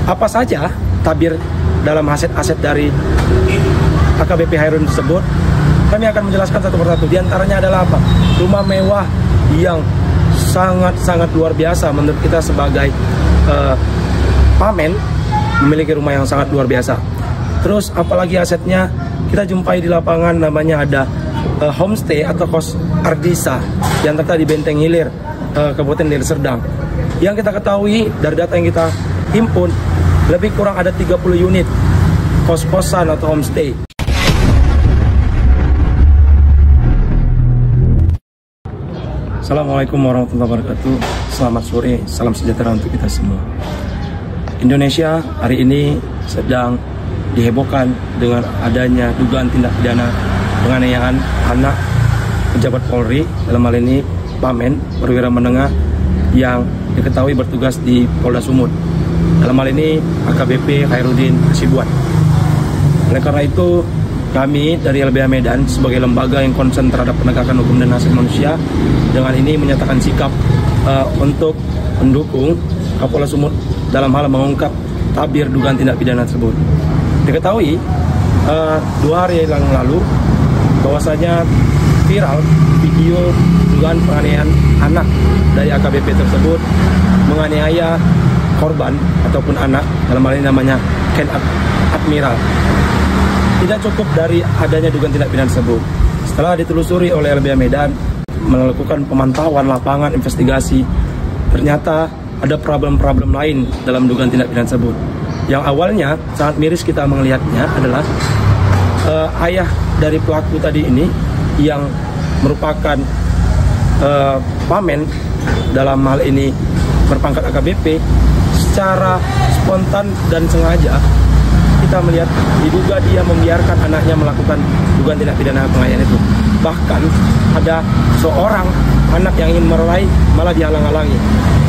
Apa saja tabir dalam aset-aset dari AKBP Hairudin tersebut? Kami akan menjelaskan satu persatu. Di antaranya adalah apa? Rumah mewah yang sangat-sangat luar biasa menurut kita sebagai pamen, memiliki rumah yang sangat luar biasa. Terus apalagi asetnya? Kita jumpai di lapangan, namanya ada homestay atau kos Ardisa yang terletak di Benteng Hilir, Kabupaten Deli Serdang. Yang kita ketahui dari data yang kita himpun, lebih kurang ada 30 unit kos-kosan atau homestay. Assalamualaikum warahmatullahi wabarakatuh. Selamat sore, salam sejahtera untuk kita semua. Indonesia hari ini sedang dihebohkan dengan adanya dugaan tindak pidana penganiayaan anak pejabat Polri, dalam hal ini pamen perwira menengah yang diketahui bertugas di Polda Sumut. Dalam hal ini AKBP Hairudin Hasibuan. Oleh karena itu, kami dari LBH Medan sebagai lembaga yang konsen terhadap penegakan hukum dan hak asasi manusia dengan ini menyatakan sikap untuk mendukung Kapolda Sumut dalam hal mengungkap tabir dugaan tindak pidana tersebut. Diketahui 2 hari yang lalu bahwasanya viral video dugaan penganiayaan anak dari AKBP tersebut menganiaya korban ataupun anak, dalam hal ini namanya Ken Admiral. Tidak cukup dari adanya dugaan tindak pidana tersebut. Setelah ditelusuri oleh LBH Medan melakukan pemantauan lapangan investigasi, ternyata ada problem-problem lain dalam dugaan tindak pidana tersebut. Yang awalnya sangat miris kita melihatnya adalah ayah dari pelaku tadi ini yang merupakan pamen, dalam hal ini berpangkat AKBP, secara spontan dan sengaja kita melihat diduga dia membiarkan anaknya melakukan dugaan tindak pidana penganiayaan itu. Bahkan ada seorang anak yang ingin meraih malah dihalang-halangi.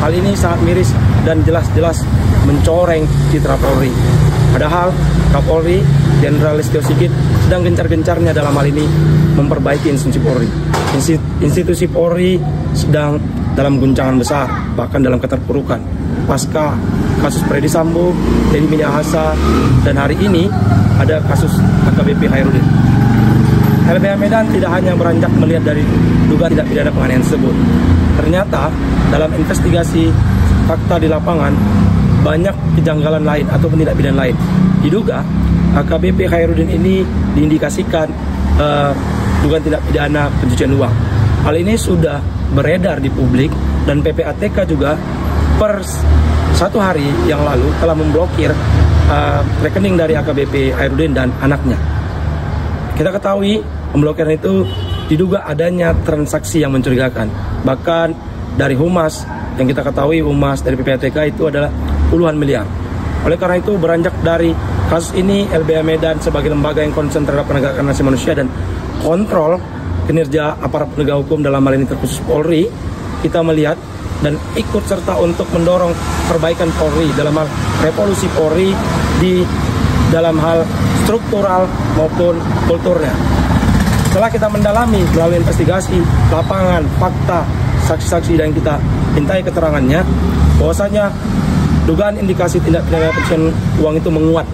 Hal ini sangat miris dan jelas-jelas mencoreng citra Polri. Padahal Kapolri Jenderal Listio Sigit sedang gencar-gencarnya dalam hal ini memperbaiki institusi Polri. Institusi Polri sedang dalam guncangan besar, bahkan dalam keterpurukan. Pasca kasus Freddy Sambo, Teddy Minahasa, dan hari ini ada kasus AKBP Hairudin. LBH Medan tidak hanya beranjak melihat dari dugaan tindak pidana penganiayaan tersebut. Ternyata dalam investigasi fakta di lapangan banyak kejanggalan lain atau tindak pidana lain. Diduga AKBP Hairudin ini diindikasikan dugaan tindak pidana pencucian uang. Hal ini sudah beredar di publik dan PPATK juga per 1 hari yang lalu telah memblokir rekening dari AKBP Hairudin dan anaknya. Kita ketahui pemblokiran itu diduga adanya transaksi yang mencurigakan. Bahkan dari Humas, yang kita ketahui Humas dari PPATK itu adalah puluhan miliar. Oleh karena itu, beranjak dari kasus ini, LBH Medan sebagai lembaga yang konsen terhadap penegakan hak asasi manusia dan kontrol kinerja aparat penegak hukum dalam hal ini terkhusus Polri, kita melihat dan ikut serta untuk mendorong perbaikan Polri dalam hal revolusi Polri di dalam hal struktural maupun kulturnya. Setelah kita mendalami melalui investigasi lapangan, fakta, saksi-saksi dan kita mintai keterangannya, bahwasanya dugaan indikasi tindak pidana pencucian uang itu menguat,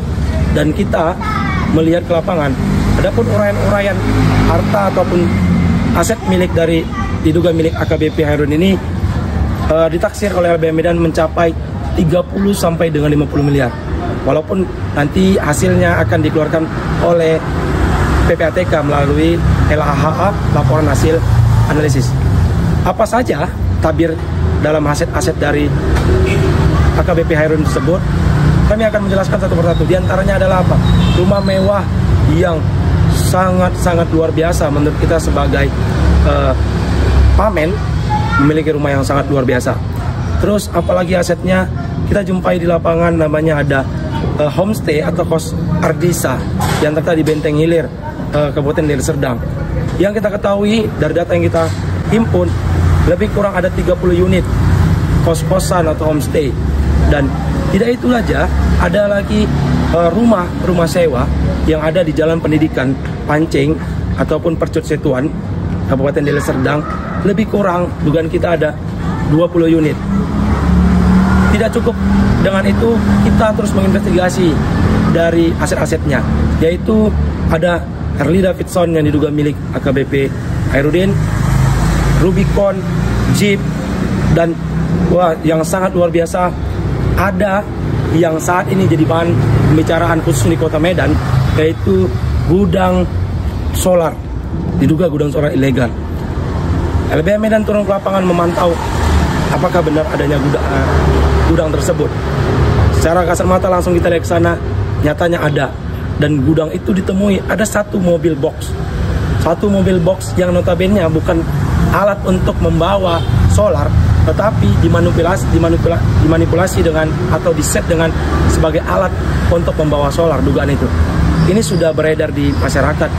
dan kita melihat ke lapangan. Adapun uraian-uraian harta ataupun aset milik dari diduga milik AKBP Hairudin ini ditaksir oleh LBH Medan mencapai 30 sampai dengan 50 miliar. Walaupun nanti hasilnya akan dikeluarkan oleh PPATK melalui LHA, laporan hasil analisis. Apa saja tabir dalam aset-aset dari AKBP Hairudin tersebut? Kami akan menjelaskan satu persatu. Di antaranya adalah apa? Rumah mewah yang sangat-sangat luar biasa menurut kita sebagai pamen, memiliki rumah yang sangat luar biasa. Terus apalagi asetnya? Kita jumpai di lapangan, namanya ada homestay atau kos Ardisa yang terletak di Benteng Hilir, Kabupaten Deli Serdang. Yang kita ketahui dari data yang kita himpun, lebih kurang ada 30 unit kos-kosan atau homestay. Dan tidak itu saja, ada lagi rumah sewa yang ada di Jalan Pendidikan Pancing ataupun Percut Setuan, Kabupaten Deli Serdang. Lebih kurang dugaan kita ada 20 unit. Tidak cukup dengan itu, kita terus menginvestigasi dari aset-asetnya, yaitu ada Harley Davidson yang diduga milik AKBP Khairuddin, Rubicon, Jeep, dan yang sangat luar biasa, ada yang saat ini jadi bahan pembicaraan khusus di Kota Medan, yaitu gudang solar, diduga gudang solar ilegal. LBH Medan turun ke lapangan memantau apakah benar adanya gudang tersebut. Secara kasat mata langsung kita lihat ke sana, nyatanya ada. Dan gudang itu ditemui ada satu mobil box yang notabene bukan alat untuk membawa solar, tetapi dimanipulasi dengan atau diset dengan sebagai alat untuk membawa solar, dugaan itu. Ini sudah beredar di masyarakat.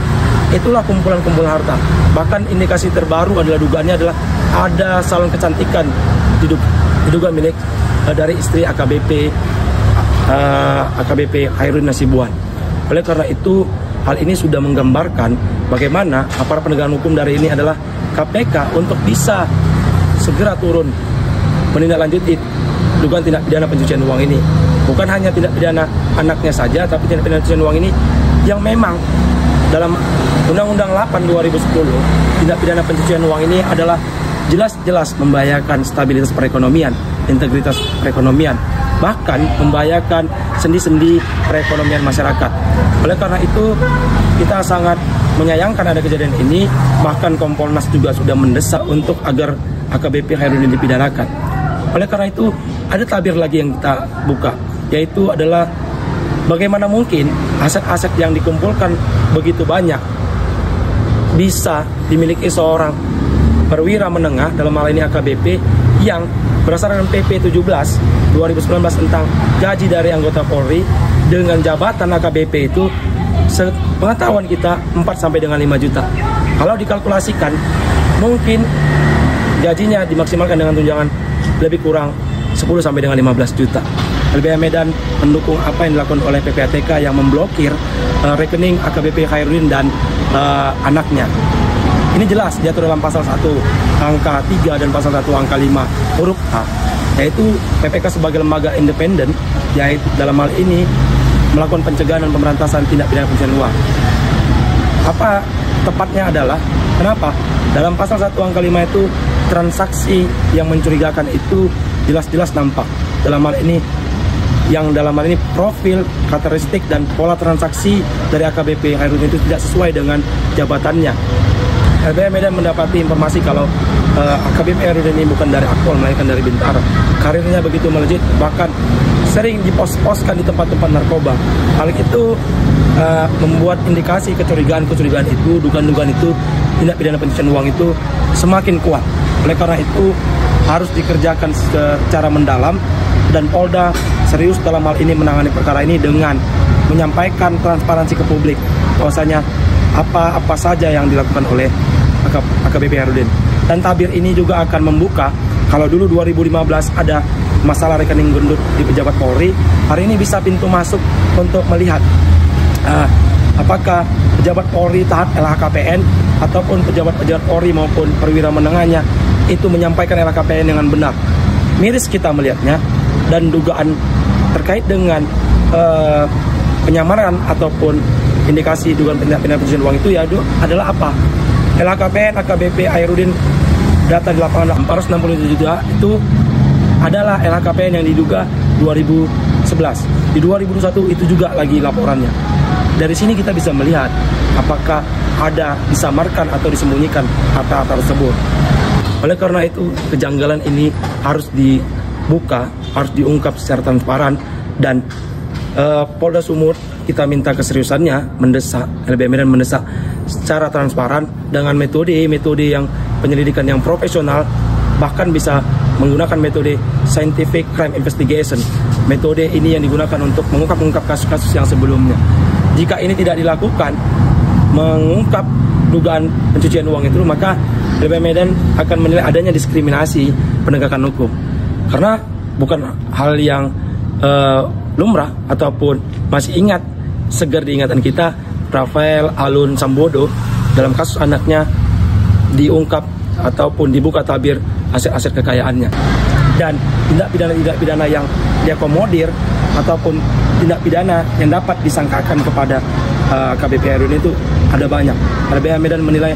Itulah kumpulan-kumpulan harta. Bahkan indikasi terbaru adalah dugaannya adalah ada salon kecantikan diduga milik dari istri AKBP Khairuddin Nasibuan. Oleh karena itu, hal ini sudah menggambarkan bagaimana aparat penegakan hukum dari ini adalah KPK untuk bisa segera turun menindaklanjuti dugaan tindak pidana pencucian uang ini. Bukan hanya tindak pidana anaknya saja, tapi tindak pidana pencucian uang ini yang memang dalam Undang-Undang 8 2010, tindak pidana pencucian uang ini adalah jelas-jelas membahayakan stabilitas perekonomian, integritas perekonomian, bahkan membahayakan sendi-sendi perekonomian masyarakat. Oleh karena itu, kita sangat menyayangkan ada kejadian ini. Bahkan Kompolnas juga sudah mendesak untuk agar AKBP Khairuddin dipidanakan. Oleh karena itu, ada tabir lagi yang kita buka, yaitu adalah bagaimana mungkin aset-aset yang dikumpulkan begitu banyak bisa dimiliki seorang perwira menengah, dalam hal ini AKBP, yang berdasarkan PP 17 2019 tentang gaji dari anggota Polri dengan jabatan AKBP itu sepengetahuan kita 4 sampai dengan 5 juta. Kalau dikalkulasikan, mungkin gajinya dimaksimalkan dengan tunjangan lebih kurang 10 sampai dengan 15 juta. LBH Medan mendukung apa yang dilakukan oleh PPATK yang memblokir rekening AKBP Khairuddin dan anaknya. Ini jelas diatur dalam pasal 1 angka 3 dan pasal 1 angka 5 huruf A, yaitu PPK sebagai lembaga independen, yaitu dalam hal ini melakukan pencegahan dan pemberantasan tindak pidana pencucian uang. Apa tepatnya adalah, kenapa? Dalam pasal 1 angka 5 itu transaksi yang mencurigakan itu jelas-jelas nampak. Dalam hal ini profil, karakteristik, dan pola transaksi dari AKBP Khairuddin itu tidak sesuai dengan jabatannya. LBH Medan mendapati informasi kalau AKBP Khairuddin ini bukan dari Akpol, melainkan dari Bintaro. Karirnya begitu melejit, bahkan sering dipos-poskan di tempat-tempat narkoba. Hal itu membuat indikasi kecurigaan itu, dugaan-dugaan itu, tindak pidana pencucian uang itu semakin kuat. Oleh karena itu harus dikerjakan secara mendalam, dan Polda serius dalam hal ini menangani perkara ini dengan menyampaikan transparansi ke publik bahwasanya apa saja yang dilakukan oleh AKBP Khairuddin. Dan tabir ini juga akan membuka, kalau dulu 2015 ada masalah rekening gendut di pejabat Polri, hari ini bisa pintu masuk untuk melihat apakah pejabat Polri taat LHKPN ataupun pejabat-pejabat Polri maupun perwira menengahnya itu menyampaikan LHKPN dengan benar. Miris kita melihatnya, dan dugaan terkait dengan penyamaran ataupun indikasi dugaan tindak pidana pencucian uang itu adalah apa? LHKPN AKBP Khairuddin, data di lapangan 467 juta itu adalah LHKPN yang diduga 2011. Di 2021 itu juga lagi laporannya. Dari sini kita bisa melihat apakah ada disamarkan atau disembunyikan harta-harta tersebut. Oleh karena itu, kejanggalan ini harus dibuka, harus diungkap secara transparan, dan Polda Sumut kita minta keseriusannya, mendesak LBH Medan mendesak secara transparan dengan metode yang penyelidikan yang profesional, bahkan bisa menggunakan metode scientific crime investigation. Metode ini yang digunakan untuk mengungkap kasus-kasus yang sebelumnya. Jika ini tidak dilakukan, mengungkap dugaan pencucian uang itu, maka LBH Medan akan menilai adanya diskriminasi penegakan hukum. Karena bukan hal yang lumrah ataupun masih segar di ingatan kita, Rafael Alun Sambodo dalam kasus anaknya diungkap ataupun dibuka tabir aset-aset kekayaannya. dan tindak pidana yang diakomodir ataupun tindak pidana yang dapat disangkakan kepada AKBP Hairudin itu ada banyak. LBH Medan menilai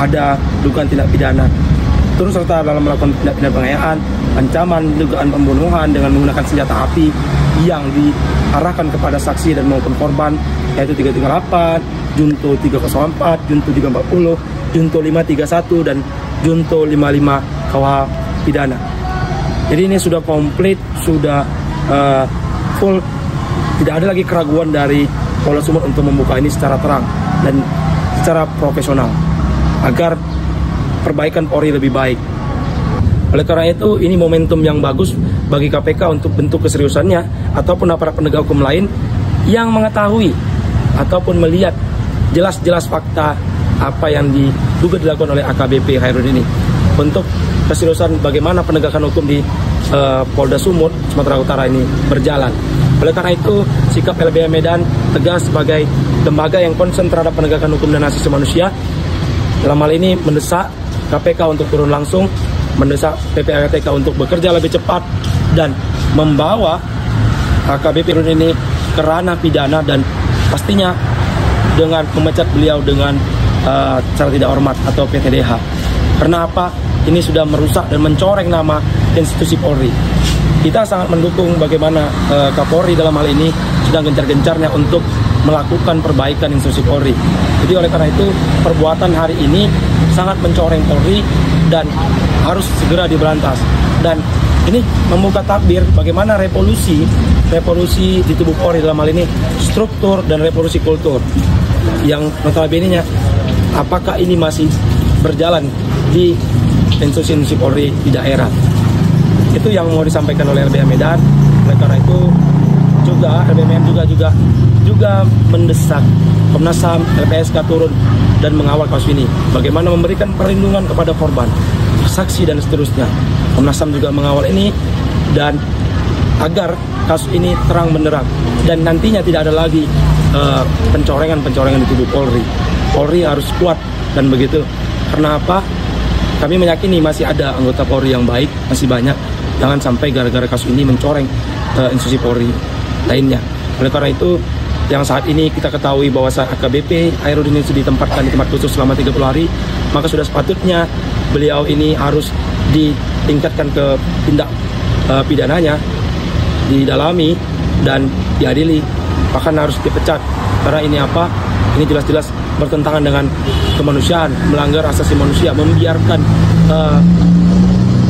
ada dugaan tindak pidana turut serta dalam melakukan tindak pidana pengayaan, ancaman, dugaan pembunuhan dengan menggunakan senjata api yang diarahkan kepada saksi dan maupun korban, yaitu 338, Junto 304, Junto 340, Junto 531 dan Junto 55 KUH pidana. Jadi ini sudah komplit, sudah full, tidak ada lagi keraguan dari Polda Sumut untuk membuka ini secara terang dan secara profesional agar perbaikan Polri lebih baik. Oleh karena itu, ini momentum yang bagus bagi KPK untuk bentuk keseriusannya ataupun aparat penegak hukum lain yang mengetahui ataupun melihat jelas-jelas fakta apa yang diduga dilakukan oleh AKBP Hairudin ini. Untuk keseriusan bagaimana penegakan hukum di Polda Sumut, Sumatera Utara ini berjalan. Oleh karena itu, sikap LBH Medan tegas sebagai lembaga yang konsen terhadap penegakan hukum dan hak asasi manusia. Dalam hal ini mendesak KPK untuk turun langsung, mendesak PPATK untuk bekerja lebih cepat dan membawa AKBP ini ke ranah pidana dan pastinya dengan memecat beliau dengan cara tidak hormat atau PTDH. Karena apa? Ini sudah merusak dan mencoreng nama institusi Polri. Kita sangat mendukung bagaimana Kapolri dalam hal ini sedang gencar-gencarnya untuk melakukan perbaikan institusi Polri. Jadi oleh karena itu perbuatan hari ini sangat mencoreng Polri dan harus segera diberantas. Dan ini membuka tabir bagaimana revolusi di tubuh Polri dalam hal ini struktur dan revolusi kultur yang notabene-nya apakah ini masih berjalan di institusi Polri di daerah. Itu yang mau disampaikan oleh LBH Medan. Oleh karena itu juga LBH Medan juga mendesak Komnas HAM, LPSK turun dan mengawal kasus ini. Bagaimana memberikan perlindungan kepada korban, saksi dan seterusnya. Komnas HAM juga mengawal ini dan agar kasus ini terang benderang dan nantinya tidak ada lagi pencorengan-pencorengan di tubuh Polri. Polri harus kuat dan begitu. Karena apa? Kami meyakini masih ada anggota Polri yang baik, masih banyak. Jangan sampai gara-gara kasus ini mencoreng institusi Polri lainnya. Oleh karena itu, yang saat ini kita ketahui bahwa AKBP Hairudin sudah ditempatkan di tempat khusus selama 30 hari, maka sudah sepatutnya beliau ini harus ditingkatkan ke tindak pidananya, didalami dan diadili, bahkan harus dipecat. Karena ini apa? Ini jelas-jelas bertentangan dengan kemanusiaan, melanggar asasi manusia, membiarkan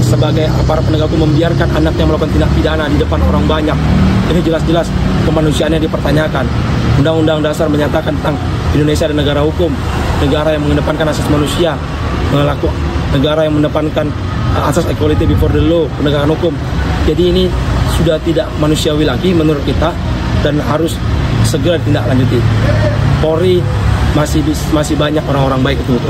sebagai aparat penegak hukum membiarkan anaknya melakukan tindak pidana di depan orang banyak. Ini jelas-jelas kemanusiaannya dipertanyakan. Undang-Undang Dasar menyatakan tentang Indonesia dan negara hukum, negara yang mengedepankan asas manusia, negara yang mengedepankan asas equality before the law, penegakan hukum. Jadi ini sudah tidak manusiawi lagi menurut kita dan harus segera ditindaklanjuti. Polri masih banyak orang-orang baik itu.